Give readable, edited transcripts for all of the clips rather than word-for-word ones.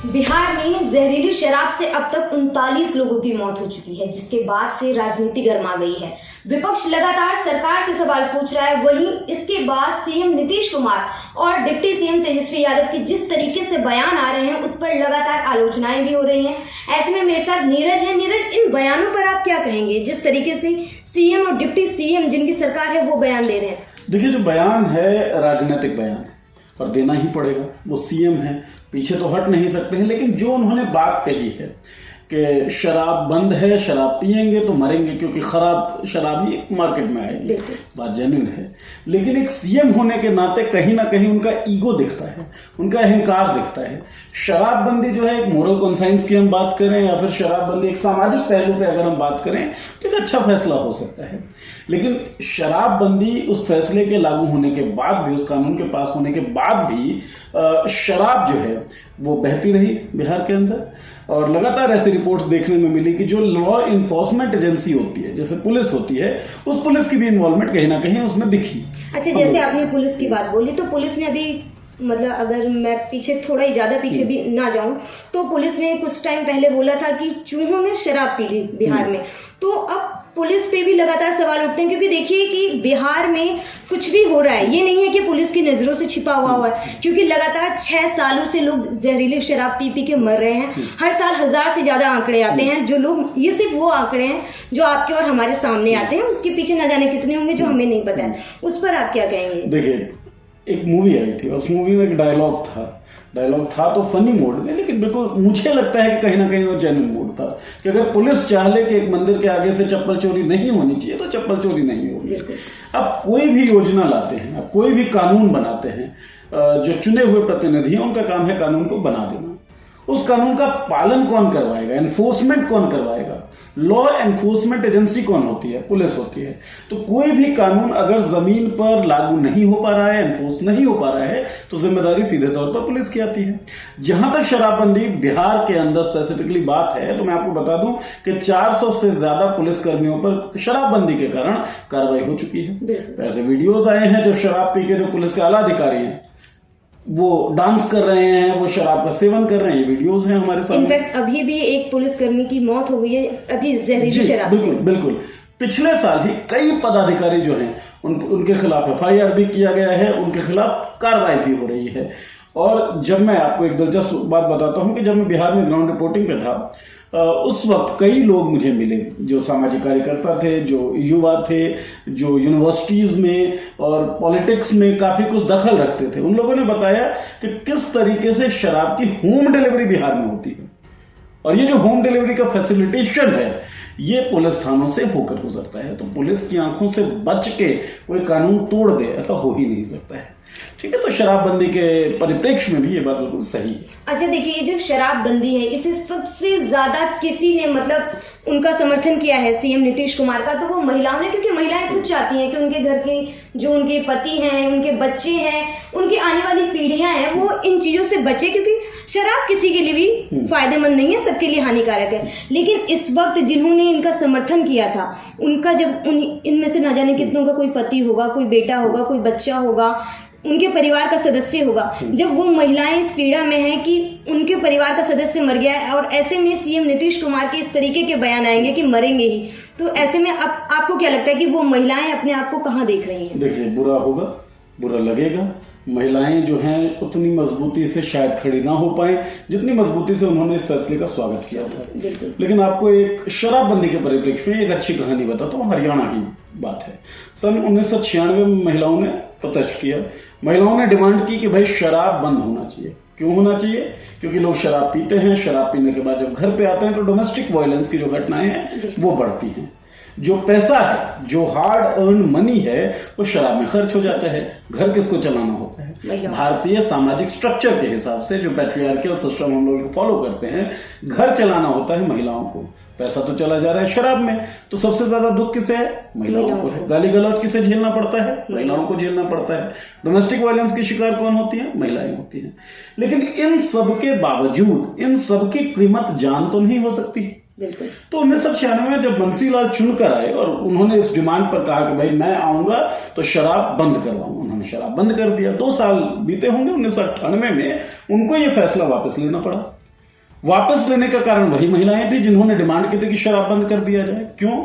बिहार में जहरीली शराब से अब तक 39 लोगों की मौत हो चुकी है, जिसके बाद से राजनीति गर्मा गई है। विपक्ष लगातार सरकार से सवाल पूछ रहा है। वहीं इसके बाद सीएम नीतीश कुमार और डिप्टी सीएम तेजस्वी यादव के जिस तरीके से बयान आ रहे हैं, उस पर लगातार आलोचनाएं भी हो रही हैं। ऐसे में मेरे साथ नीरज है। नीरज, इन बयानों पर आप क्या कहेंगे, जिस तरीके से सीएम और डिप्टी सीएम जिनकी सरकार है वो बयान दे रहे हैं? देखिए, जो बयान है राजनीतिक बयान है और देना ही पड़ेगा। वो सीएम है, पीछे तो हट नहीं सकते हैं। लेकिन जो उन्होंने बात कही है कि शराब बंद है, शराब पिएंगे तो मरेंगे, क्योंकि खराब शराब ही मार्केट में आएगी, बात जेन्युइन है। लेकिन एक सीएम होने के नाते कहीं ना कहीं उनका ईगो दिखता है, उनका अहंकार दिखता है। शराबबंदी जो है एक मोरल कॉन्साइंस की हम बात करें या फिर शराबबंदी एक सामाजिक पहलू पे अगर हम बात करें तो एक अच्छा फैसला हो सकता है। लेकिन शराबबंदी उस फैसले के लागू होने के बाद भी, उस कानून के पास होने के बाद भी शराब जो है वो बहती रही बिहार के अंदर। और लगातार ऐसी रिपोर्ट्स देखने में मिली कि जो लॉ इन्फोर्समेंट एजेंसी होती है, जैसे पुलिस होती है, उस पुलिस की भी इन्वॉल्वमेंट कहीं ना कहीं उसमें दिखी। अच्छा, जैसे आपने पुलिस की बात बोली, तो पुलिस ने अभी मतलब अगर मैं पीछे थोड़ा ही ज़्यादा पीछे भी ना जाऊं, तो पुलिस ने कुछ टाइम पहले बोला था कि चूहों ने शराब पी ली बिहार में। तो अब पुलिस पे भी लगातार सवाल उठते हैं, क्योंकि देखिए कि बिहार में कुछ भी हो रहा है, ये नहीं है कि पुलिस की नज़रों से छिपा हुआ है, क्योंकि लगातार 6 सालों से लोग जहरीली शराब पी पी के मर रहे हैं। हर साल 1000 से ज़्यादा आंकड़े आते हैं जो लोग, ये सिर्फ वो आंकड़े हैं जो आपके और हमारे सामने आते हैं, उसके पीछे न जाने कितने होंगे जो हमें नहीं पता है। उस पर आप क्या कहेंगे? देखिए, एक मूवी आई थी, उस मूवी में एक डायलॉग था तो फनी मोड में, लेकिन बिल्कुल मुझे लगता है कि कहीं ना कहीं वो जेन्युइन मोड था कि अगर पुलिस चाह ले कि एक मंदिर के आगे से चप्पल चोरी नहीं होनी चाहिए तो चप्पल चोरी नहीं होगी। अब कोई भी योजना लाते हैं, अब कोई भी कानून बनाते हैं, जो चुने हुए प्रतिनिधि हैं उनका काम है कानून को बना देना। उस कानून का पालन कौन करवाएगा, एनफोर्समेंट कौन करवाएगा? लॉ एनफोर्समेंट एजेंसी कौन होती है? पुलिस होती है। तो कोई भी कानून अगर जमीन पर लागू नहीं हो पा रहा है, एनफोर्स नहीं हो पा रहा है, तो जिम्मेदारी सीधे तौर पर पुलिस की आती है। जहां तक शराबबंदी बिहार के अंदर स्पेसिफिकली बात है, तो मैं आपको बता दूं कि 400 से ज्यादा पुलिसकर्मियों पर शराबबंदी के कारण कार्रवाई हो चुकी है। ऐसे वीडियोज आए हैं जब शराब पी के जो पुलिस के आला अधिकारी हैं वो डांस कर रहे हैं, वो शराब का सेवन कर रहे हैं, ये वीडियोस हैं हमारे सामने। इनफैक्ट अभी भी एक पुलिसकर्मी की मौत हो गई है अभी जहरीली शराब से। बिल्कुल। पिछले साल ही कई पदाधिकारी जो हैं उनके खिलाफ FIR भी किया गया है, उनके खिलाफ कार्रवाई भी हो रही है। और जब मैं आपको एक दिलचस्प बात बताता हूं कि जब मैं बिहार में ग्राउंड रिपोर्टिंग पे था, उस वक्त कई लोग मुझे मिले जो सामाजिक कार्यकर्ता थे, जो युवा थे, जो यूनिवर्सिटीज़ में और पॉलिटिक्स में काफ़ी कुछ दखल रखते थे। उन लोगों ने बताया कि किस तरीके से शराब की होम डिलीवरी बिहार में होती है, और ये जो होम डिलीवरी का फैसिलिटेशन है ये पुलिस थानों से होकर गुजरता है। तो पुलिस की आंखों से बच के कोई कानून तोड़ दे, ऐसा हो ही नहीं सकता है। ठीक है, तो शराबबंदी के परिप्रेक्ष्य में भी ये बात बिल्कुल सही है। अच्छा, देखिए, ये जो शराबबंदी है इसे सबसे ज्यादा किसी ने मतलब उनका समर्थन किया है सीएम नीतीश कुमार का, तो वो महिलाओं ने, क्योंकि महिलाएं खुद चाहती हैं कि उनके घर के जो उनके पति हैं, उनके बच्चे हैं, उनकी आने वाली पीढ़ियां हैं, वो इन चीजों से बचे, क्योंकि शराब किसी के लिए भी फायदेमंद नहीं है, सबके लिए हानिकारक है। लेकिन इस वक्त जिन्होंने इनका समर्थन किया था, उनका जब इनमें से ना जाने कितनों का कोई पति होगा, कोई बेटा होगा, कोई बच्चा होगा, उनके परिवार का सदस्य होगा, जब वो महिलाएं इस पीड़ा में हैं कि उनके परिवार का सदस्य मर गया है, और ऐसे में सीएम नीतीश कुमार के इस तरीके के बयान आएंगे कि मरेंगे ही, तो ऐसे में आपको क्या लगता है कि वो महिलाएं अपने आप को कहाँ देख रही हैं? देखिए, बुरा होगा, बुरा लगेगा। महिलाएं जो हैं उतनी मजबूती से शायद खड़ी ना हो पाए जितनी मजबूती से उन्होंने इस फैसले का स्वागत किया था। लेकिन आपको एक शराबबंदी के परिप्रेक्ष्य में एक अच्छी कहानी बताता हूँ। हरियाणा की बात है। सन 1996 में महिलाओं ने प्रोटेस्ट किया। महिलाओं ने डिमांड की कि भाई शराब बंद होना चाहिए। क्यों होना चाहिए? क्योंकि लोग शराब पीते हैं, शराब पीने के बाद जब घर पे आते हैं तो डोमेस्टिक वायलेंस की जो घटनाएं हैं वो बढ़ती हैं। जो पैसा है, जो हार्ड अर्न मनी है, वो शराब में खर्च हो जाता है। घर किसको चलाना होता है? भारतीय सामाजिक स्ट्रक्चर के हिसाब से, जो पैट्रियार्कियल सिस्टम हम लोग फॉलो करते हैं, घर चलाना होता है महिलाओं को। पैसा तो चला जा रहा है शराब में, तो सबसे ज्यादा दुख किसे है? महिलाओं को है। गाली गलौज किसे झेलना पड़ता है? महिलाओं को झेलना पड़ता है। डोमेस्टिक वायलेंस की शिकार कौन होती है? महिलाएं होती हैं। लेकिन इन सब के बावजूद इन सब की कीमत जान तो नहीं हो सकती। तो 1996 में जब बंसीलाल चुनकर आए और उन्होंने इस डिमांड पर कहा कि भाई मैं आऊंगा तो शराब बंद करवाऊंगा, उन्होंने शराब बंद कर दिया। 2 साल बीते होंगे, 1998 में उनको ये फैसला वापस लेना पड़ा। वापस लेने का कारण वही महिलाएं थी जिन्होंने डिमांड की थी कि शराब बंद कर दिया जाए। क्यों?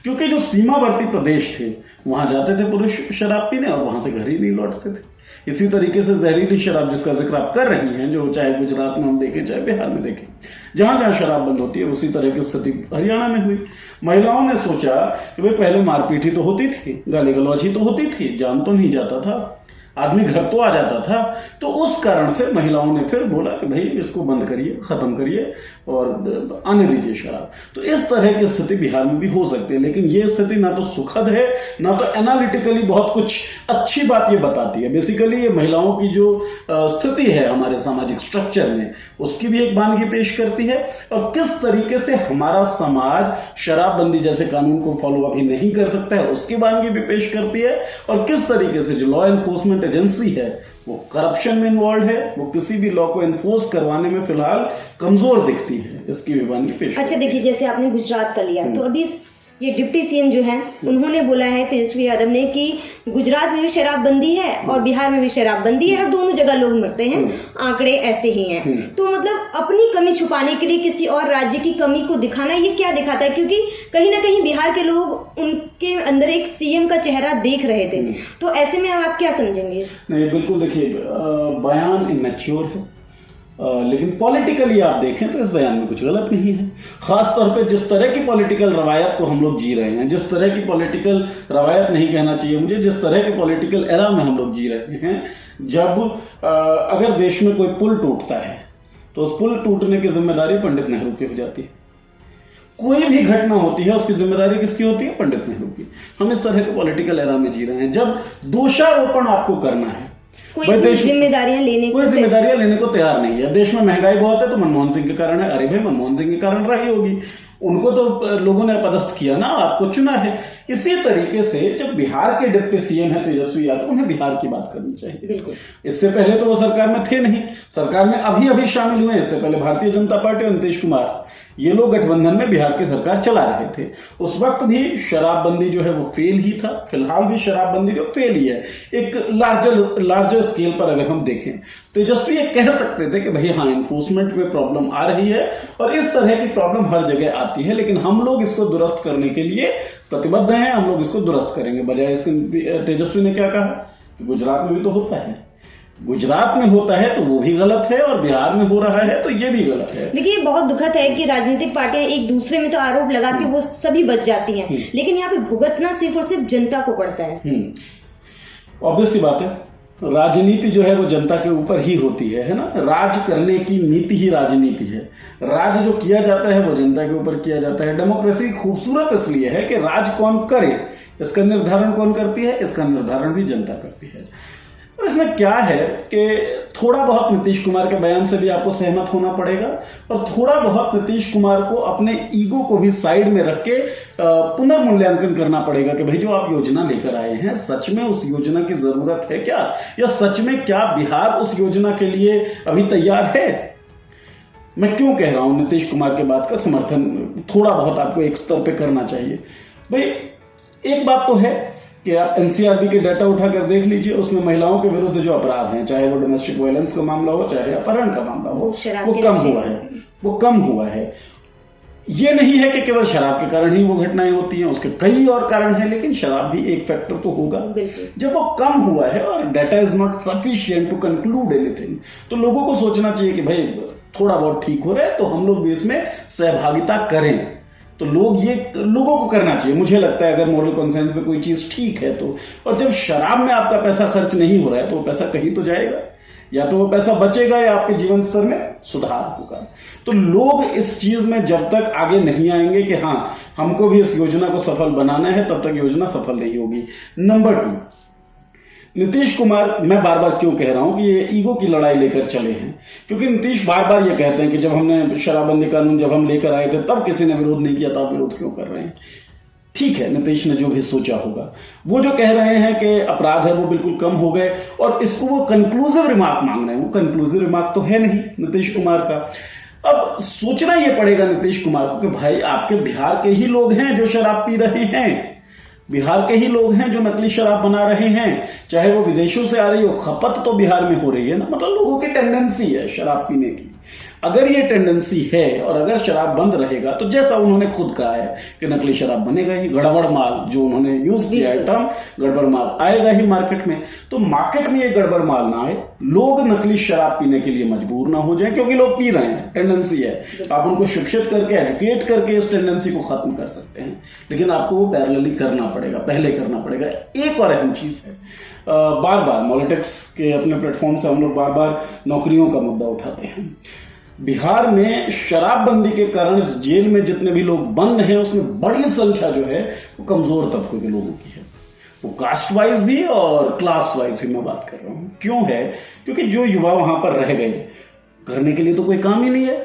क्योंकि जो सीमावर्ती प्रदेश थे वहां जाते थे पुरुष शराब पीने और वहां से घर ही नहीं लौटते थे। इसी तरीके से जहरीली शराब जिसका जिक्र आप कर रही हैं, जो चाहे गुजरात में हम देखें चाहे बिहार में देखें, जहां जहां शराब बंद होती है उसी तरह की स्थिति हरियाणा में हुई। महिलाओं ने सोचा कि भाई पहले मारपीट ही तो होती थी, गाली गलौज ही तो होती थी, जान तो नहीं जाता था, आदमी घर तो आ जाता था। तो उस कारण से महिलाओं ने फिर बोला कि भाई इसको बंद करिए, खत्म करिए और आने दीजिए शराब। तो इस तरह की स्थिति बिहार में भी हो सकती है, लेकिन ये स्थिति ना तो सुखद है ना तो एनालिटिकली बहुत कुछ अच्छी बात ये बताती है। बेसिकली ये महिलाओं की जो स्थिति है हमारे सामाजिक स्ट्रक्चर में उसकी भी एक वानगी पेश करती है और किस तरीके से हमारा समाज शराबबंदी जैसे कानून को फॉलो अभी नहीं कर सकता है उसकी वानगी भी पेश करती है और किस तरीके से जो लॉ एनफोर्समेंट एजेंसी है वो करप्शन में इन्वॉल्व है, वो किसी भी लॉ को एनफोर्स करवाने में फिलहाल कमजोर दिखती है। इसकी भी वानगी पेश। अच्छा देखिए, जैसे आपने गुजरात का लिया तो अभी ये डिप्टी सीएम जो है उन्होंने बोला है तेजस्वी यादव ने कि गुजरात में भी शराबबंदी है और बिहार में भी शराबबंदी है और दोनों जगह लोग मरते हैं, आंकड़े ऐसे ही हैं। तो मतलब अपनी कमी छुपाने के लिए किसी और राज्य की कमी को दिखाना ये क्या दिखाता है? क्योंकि कहीं ना कहीं बिहार के लोग उनके अंदर एक सीएम का चेहरा देख रहे थे, तो ऐसे में आप क्या समझेंगे? नहीं, बिल्कुल देखिए, बयान इमेच्योर है, लेकिन पॉलिटिकली आप देखें तो इस बयान में कुछ गलत नहीं है। खास तौर पे जिस तरह की पॉलिटिकल रवायत को हम लोग जी रहे हैं, जिस तरह की पॉलिटिकल रवायत नहीं कहना चाहिए मुझे, जिस तरह के पॉलिटिकल एरा में हम लोग जी रहे हैं, जब अगर देश में कोई पुल टूटता है तो उस पुल टूटने की जिम्मेदारी पंडित नेहरू की हो जाती है। कोई भी घटना होती है उसकी जिम्मेदारी किसकी होती है? पंडित नेहरू की। हम इस तरह के पॉलिटिकल एरा में जी रहे हैं जब दोषारोपण आपको करना है, कोई जिम्मेदारियां लेने को तैयार नहीं है। देश में महंगाई बहुत है तो मनमोहन सिंह के कारण है। अरे भाई, मनमोहन सिंह के कारण रही होगी, उनको तो लोगों ने पदस्थ किया ना, आपको चुना है। इसी तरीके से जब बिहार के डिप्टी सीएम है तेजस्वी यादव, उन्हें बिहार की बात करनी चाहिए। इससे पहले तो वो सरकार में थे नहीं, सरकार में अभी अभी शामिल हुए। इससे पहले भारतीय जनता पार्टी और नीतीश कुमार, ये लोग गठबंधन में बिहार की सरकार चला रहे थे। उस वक्त भी शराबबंदी जो है वो फेल ही था, फिलहाल भी शराबबंदी जो फेल ही है। एक लार्जर स्केल पर अगर हम देखें, तेजस्वी ये कह सकते थे कि भाई हाँ, एनफोर्समेंट में प्रॉब्लम आ रही है और इस तरह की प्रॉब्लम हर जगह आती है, लेकिन हम लोग इसको दुरुस्त करने के लिए प्रतिबद्ध हैं, हम लोग इसको दुरुस्त करेंगे। बजाय इसके तेजस्वी ने क्या कहा? गुजरात में भी तो होता है, गुजरात में होता है तो वो भी गलत है और बिहार में हो रहा है तो ये भी गलत है। देखिए, बहुत दुखद है कि राजनीतिक पार्टियां एक दूसरे में तो आरोप लगा के वो सभी बच जाती हैं, लेकिन यहाँ पे भुगतना सिर्फ और सिर्फ जनता को पड़ता है। ऑब्वियस सी बात है, राजनीति जो है वो जनता के ऊपर ही होती है ना। राज करने की नीति ही राजनीति है। राज जो किया जाता है वो जनता के ऊपर किया जाता है। डेमोक्रेसी खूबसूरत इसलिए है कि राज कौन करे, इसका निर्धारण कौन करती है? इसका निर्धारण भी जनता करती है। तो इसमें क्या है कि थोड़ा बहुत नीतीश कुमार के बयान से भी आपको सहमत होना पड़ेगा और थोड़ा बहुत नीतीश कुमार को अपने ईगो को भी साइड में रख के पुनर्मूल्यांकन करना पड़ेगा कि भाई जो आप योजना लेकर आए हैं, सच में उस योजना की जरूरत है क्या, या सच में क्या बिहार उस योजना के लिए अभी तैयार है? मैं क्यों कह रहा हूं नीतीश कुमार के बात का समर्थन थोड़ा बहुत आपको एक स्तर पे करना चाहिए। भाई एक बात तो है कि आप एनसीआरबी के डाटा उठाकर देख लीजिए, उसमें महिलाओं के विरुद्ध जो अपराध हैं, चाहे वो डोमेस्टिक वायलेंस का मामला हो, चाहे अपहरण का मामला हो, वो कम हुआ है। ये नहीं है कि केवल शराब के कारण ही वो घटनाएं होती हैं, उसके कई और कारण हैं, लेकिन शराब भी एक फैक्टर तो होगा। जब वो कम हुआ है और data is not sufficient to conclude anything, तो लोगों को सोचना चाहिए कि भाई थोड़ा बहुत ठीक हो रहा है तो हम लोग भी इसमें सहभागिता करें। तो लोगों को करना चाहिए, मुझे लगता है, अगर मोरल कॉन्सेंस पे कोई चीज ठीक है तो। और जब शराब में आपका पैसा खर्च नहीं हो रहा है तो वो पैसा कहीं तो जाएगा, या तो वो पैसा बचेगा या आपके जीवन स्तर में सुधार होगा। तो लोग इस चीज में जब तक आगे नहीं आएंगे कि हाँ हमको भी इस योजना को सफल बनाना है, तब तक योजना सफल नहीं होगी। नंबर 2, नीतीश कुमार, मैं बार बार क्यों कह रहा हूं कि ये ईगो की लड़ाई लेकर चले हैं, क्योंकि नीतीश बार बार ये कहते हैं कि जब हमने शराबबंदी कानून जब हम लेकर आए थे तब किसी ने विरोध नहीं किया था, आप विरोध क्यों कर रहे हैं? ठीक है, नीतीश ने जो भी सोचा होगा, वो जो कह रहे हैं कि अपराध है वो बिल्कुल कम हो गए और इसको वो कंक्लूसिव रिमार्क मांग रहे हैं, वो कंक्लूसिव रिमार्क तो है नहीं नीतीश कुमार का। अब सोचना ये पड़ेगा नीतीश कुमार को कि भाई आपके बिहार के ही लोग हैं जो शराब पी रहे हैं, बिहार के ही लोग हैं जो नकली शराब बना रहे हैं, चाहे वो विदेशों से आ रही हो, खपत तो बिहार में हो रही है ना, मतलब लोगों की टेंडेंसी है शराब पीने की। अगर ये टेंडेंसी है और अगर शराब बंद रहेगा तो जैसा उन्होंने खुद कहा है कि नकली शराब बनेगा ही, गड़बड़ माल जो उन्होंने यूज किया है टर्म, गड़बड़ माल आएगा ही मार्केट में। तो मार्केट में ये गड़बड़ माल ना आए, लोग नकली शराब पीने के लिए मजबूर ना हो जाए, क्योंकि लोग पी रहे हैं, टेंडेंसी है। आप उनको शिक्षित करके, एजुकेट करके इस टेंडेंसी को खत्म कर सकते हैं, लेकिन आपको वो पैरेलली करना पड़ेगा, पहले करना पड़ेगा। एक और अहम चीज है, बार बार पॉलिटिक्स के अपने प्लेटफॉर्म से हम लोग बार बार नौकरियों का मुद्दा उठाते हैं। बिहार में शराबबंदी के कारण जेल में जितने भी लोग बंद हैं उसमें बड़ी संख्या जो है वो कमजोर तबके के लोगों की है, वो कास्ट वाइज भी और क्लास वाइज भी मैं बात कर रहा हूं। क्यों है? क्योंकि जो युवा वहां पर रह गए, करने के लिए तो कोई काम ही नहीं है,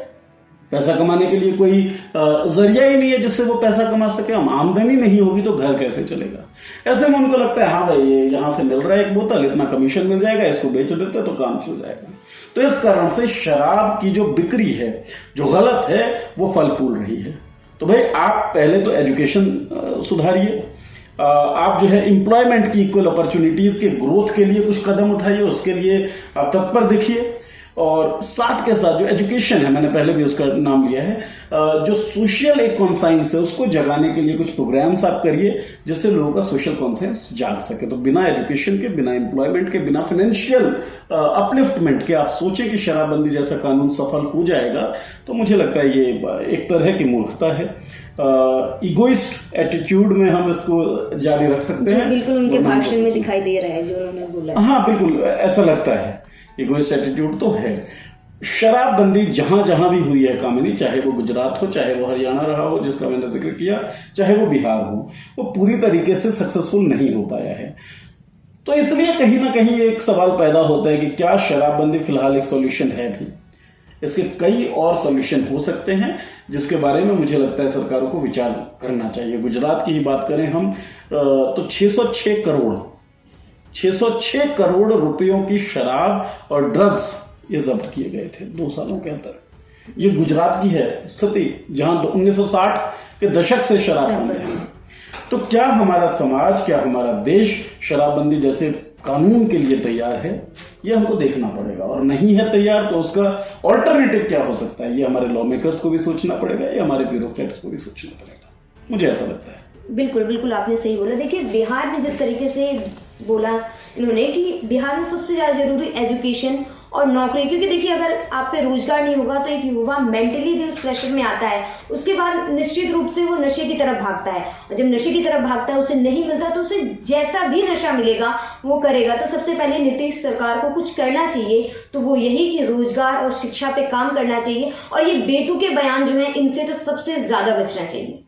पैसा कमाने के लिए कोई जरिया ही नहीं है जिससे वो पैसा कमा सके। हम आमदनी नहीं होगी तो घर कैसे चलेगा? ऐसे में उनको लगता है हाँ भाई ये यहाँ से मिल रहा है एक बोतल, इतना कमीशन मिल जाएगा, इसको बेच देते तो काम चल जाएगा। तो इस कारण से शराब की जो बिक्री है जो गलत है वो फल फूल रही है। तो भाई आप पहले तो एजुकेशन सुधारिए, आप जो है एम्प्लॉयमेंट की इक्वल अपॉर्चुनिटीज के ग्रोथ के लिए कुछ कदम उठाइए, उसके लिए आप तत्पर दिखिए। और साथ के साथ जो एजुकेशन है, मैंने पहले भी उसका नाम लिया है, जो सोशल एक कॉन्साइंस है उसको जगाने के लिए कुछ प्रोग्राम्स आप करिए जिससे लोगों का सोशल कॉन्साइंस जाग सके। तो बिना एजुकेशन के, बिना एम्प्लॉयमेंट के, बिना फाइनेंशियल अपलिफ्टमेंट के आप सोचें कि शराबबंदी जैसा कानून सफल हो जाएगा, तो मुझे लगता है ये एक तरह की मूर्खता है। इगोइस्ट एटीट्यूड में हम इसको जारी रख सकते हैं। बिल्कुल उनके भाषण में दिखाई दे रहा है जो उन्होंने बोला। हाँ बिल्कुल ऐसा लगता है, इगोइस्ट एटीट्यूड तो है। शराबबंदी जहां जहां भी हुई है कामिनी, चाहे वो गुजरात हो, चाहे वो हरियाणा रहा हो जिसका मैंने जिक्र किया, चाहे वो बिहार हो, वो पूरी तरीके से सक्सेसफुल नहीं हो पाया है। तो इसलिए कहीं ना कहीं एक सवाल पैदा होता है कि क्या शराबबंदी फिलहाल एक सॉल्यूशन है भी? इसके कई और सॉल्यूशन हो सकते हैं जिसके बारे में मुझे लगता है सरकारों को विचार करना चाहिए। गुजरात की ही बात करें हम तो 606 करोड़ रुपयों की शराब और ड्रग्स ये जब्त किए गए थे 2 सालों के अंदर। ये गुजरात की है स्थिति जहां 1960 के दशक से शराब बंद है। तो क्या हमारा समाज, क्या हमारा देश शराबबंदी जैसे कानून के लिए तैयार है? ये हमको देखना पड़ेगा, और नहीं है तैयार तो उसका ऑल्टरनेटिव क्या हो सकता है, ये हमारे लॉ मेकर्स को भी सोचना पड़ेगा, ये हमारे ब्यूरोक्रेट्स को भी सोचना पड़ेगा, मुझे ऐसा लगता है। बिल्कुल बिल्कुल आपने सही बोला। देखिए बिहार में जिस तरीके से बोला इन्होंने कि बिहार में सबसे ज़्यादा जरूरी एजुकेशन और नौकरी, क्योंकि देखिए अगर आप पे रोजगार नहीं होगा तो एक युवा मेंटली भी उस प्रेशर में आता है, उसके बाद निश्चित रूप से वो नशे की तरफ भागता है, और जब नशे की तरफ भागता है उसे नहीं मिलता तो उसे जैसा भी नशा मिलेगा वो करेगा। तो सबसे पहले नीतीश सरकार को कुछ करना चाहिए, तो वो यही कि रोजगार और शिक्षा पे काम करना चाहिए, और ये बेतुके बयान जो हैं इनसे तो सबसे ज्यादा बचना चाहिए।